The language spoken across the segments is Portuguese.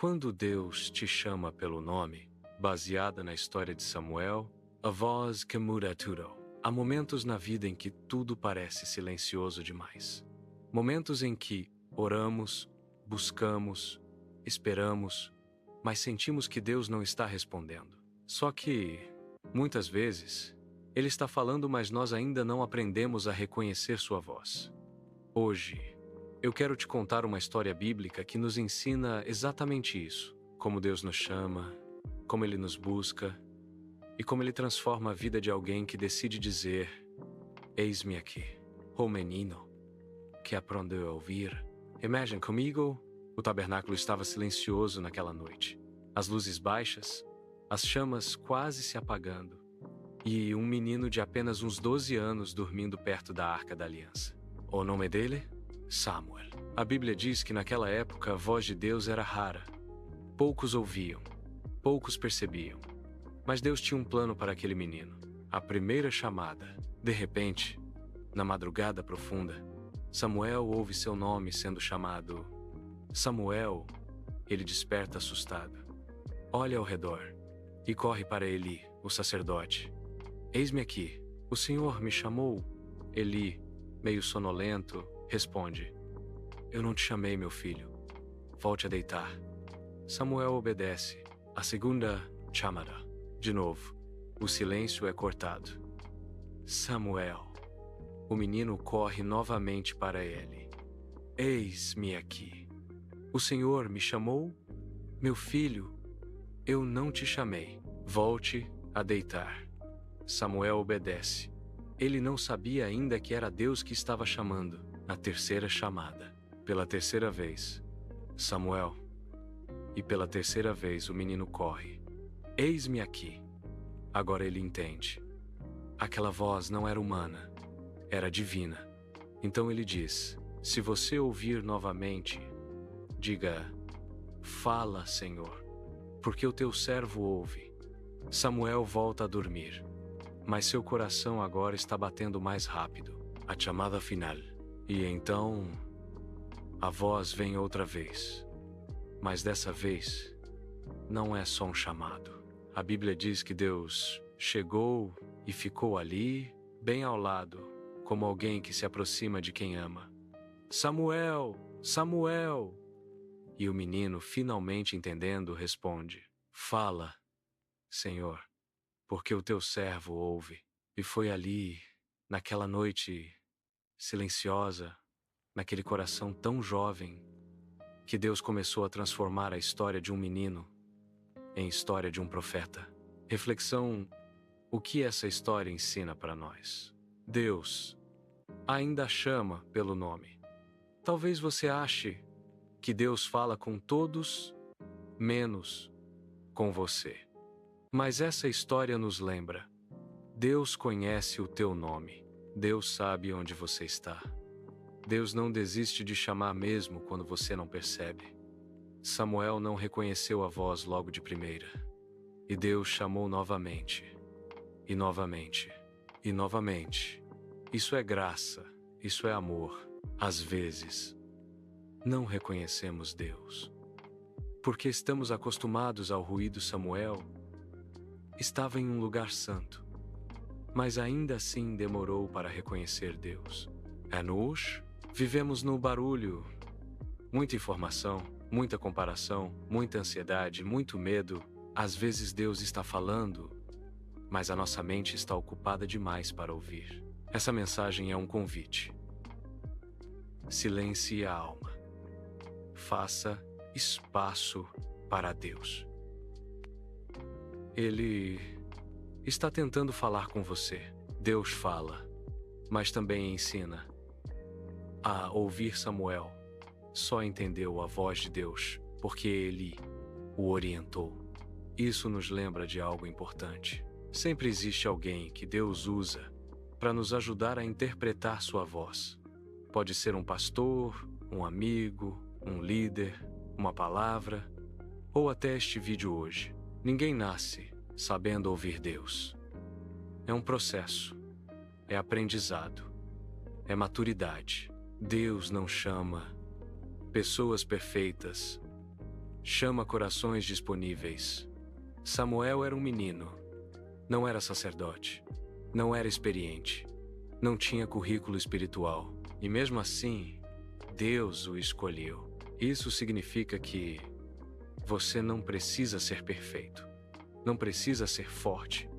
Quando Deus te chama pelo nome, baseada na história de Samuel, a voz que muda tudo. Há momentos na vida em que tudo parece silencioso demais. Momentos em que oramos, buscamos, esperamos, mas sentimos que Deus não está respondendo. Só que, muitas vezes, Ele está falando, mas nós ainda não aprendemos a reconhecer sua voz. Hoje, eu quero te contar uma história bíblica que nos ensina exatamente isso. Como Deus nos chama, como Ele nos busca e como Ele transforma a vida de alguém que decide dizer: eis-me aqui, o menino que aprendeu a ouvir. Imagine comigo, o tabernáculo estava silencioso naquela noite. As luzes baixas, as chamas quase se apagando, e um menino de apenas uns 12 anos dormindo perto da Arca da Aliança. O nome dele? Samuel. A Bíblia diz que naquela época a voz de Deus era rara. Poucos ouviam, poucos percebiam. Mas Deus tinha um plano para aquele menino. A primeira chamada. De repente, na madrugada profunda, Samuel ouve seu nome sendo chamado. Samuel, ele desperta assustado. Olha ao redor e corre para Eli, o sacerdote. Eis-me aqui, o Senhor me chamou. Eli, meio sonolento, responde: eu não te chamei, meu filho. Volte a deitar. Samuel obedece. A segunda chamada. De novo, o silêncio é cortado. Samuel. O menino corre novamente para ele. Eis-me aqui. O Senhor me chamou? Meu filho, eu não te chamei. Volte a deitar. Samuel obedece. Ele não sabia ainda que era Deus que estava chamando. A terceira chamada. Pela terceira vez. Samuel. E pela terceira vez o menino corre. Eis-me aqui. Agora ele entende. Aquela voz não era humana. Era divina. Então ele diz: se você ouvir novamente, diga: fala, Senhor, porque o teu servo ouve. Samuel volta a dormir, mas seu coração agora está batendo mais rápido. A chamada final. E então, a voz vem outra vez. Mas dessa vez, não é só um chamado. A Bíblia diz que Deus chegou e ficou ali, bem ao lado, como alguém que se aproxima de quem ama. Samuel! Samuel! E o menino, finalmente entendendo, responde: fala, Senhor, porque o teu servo ouve. E foi ali, naquela noite silenciosa, naquele coração tão jovem, que Deus começou a transformar a história de um menino em história de um profeta. Reflexão: o que essa história ensina para nós? Deus ainda chama pelo nome. Talvez você ache que Deus fala com todos, menos com você. Mas essa história nos lembra: Deus conhece o teu nome. Deus sabe onde você está. Deus não desiste de chamar mesmo quando você não percebe. Samuel não reconheceu a voz logo de primeira. E Deus chamou novamente. E novamente. E novamente. Isso é graça. Isso é amor. Às vezes, não reconhecemos Deus. Porque estamos acostumados ao ruído. Samuel estava em um lugar santo, mas ainda assim demorou para reconhecer Deus. Nós vivemos no barulho, muita informação, muita comparação, muita ansiedade, muito medo. Às vezes Deus está falando, mas a nossa mente está ocupada demais para ouvir. Essa mensagem é um convite. Silencie a alma. Faça espaço para Deus. Ele está tentando falar com você. Deus fala, mas também ensina. A ouvir Samuel só entendeu a voz de Deus porque ele o orientou. Isso nos lembra de algo importante. Sempre existe alguém que Deus usa para nos ajudar a interpretar sua voz. Pode ser um pastor, um amigo, um líder, uma palavra, ou até este vídeo hoje. Ninguém nasce sabendo ouvir Deus. É um processo, é aprendizado, é maturidade. Deus não chama pessoas perfeitas, chama corações disponíveis. Samuel era um menino, não era sacerdote, não era experiente, não tinha currículo espiritual, e mesmo assim, Deus o escolheu. Isso significa que você não precisa ser perfeito, não precisa ser forte,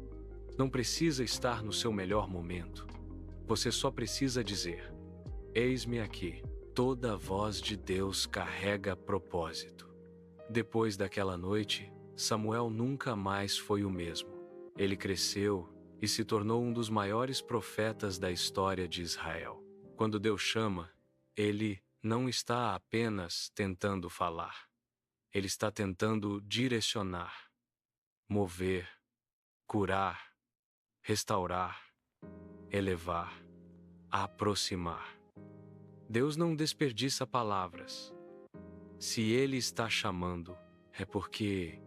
não precisa estar no seu melhor momento. Você só precisa dizer: eis-me aqui. Toda a voz de Deus carrega propósito. Depois daquela noite, Samuel nunca mais foi o mesmo. Ele cresceu e se tornou um dos maiores profetas da história de Israel. Quando Deus chama, Ele não está apenas tentando falar. Ele está tentando direcionar, mover, curar, restaurar, elevar, aproximar. Deus não desperdiça palavras. Se Ele está chamando, é porque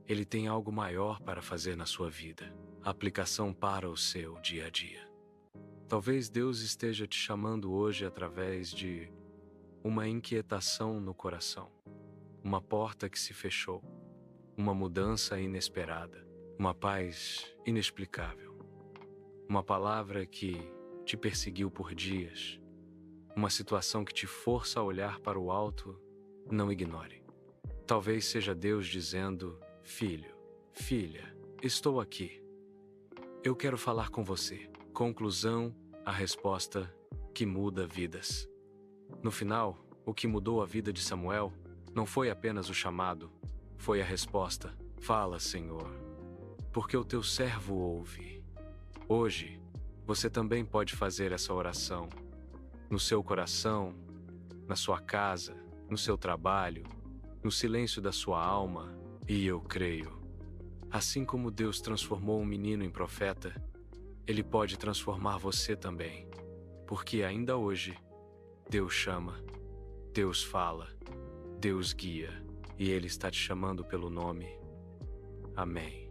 Ele tem algo maior para fazer na sua vida. Aplicação para o seu dia a dia. Talvez Deus esteja te chamando hoje através de uma inquietação no coração, uma porta que se fechou, uma mudança inesperada, uma paz inexplicável, uma palavra que te perseguiu por dias, uma situação que te força a olhar para o alto. Não ignore. Talvez seja Deus dizendo: filho, filha, estou aqui. Eu quero falar com você. Conclusão, a resposta que muda vidas. No final, o que mudou a vida de Samuel não foi apenas o chamado, foi a resposta: fala, Senhor, porque o teu servo ouve. Hoje, você também pode fazer essa oração, no seu coração, na sua casa, no seu trabalho, no silêncio da sua alma, e eu creio. Assim como Deus transformou um menino em profeta, Ele pode transformar você também, porque ainda hoje, Deus chama, Deus fala, Deus guia, e Ele está te chamando pelo nome. Amém.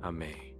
Amém.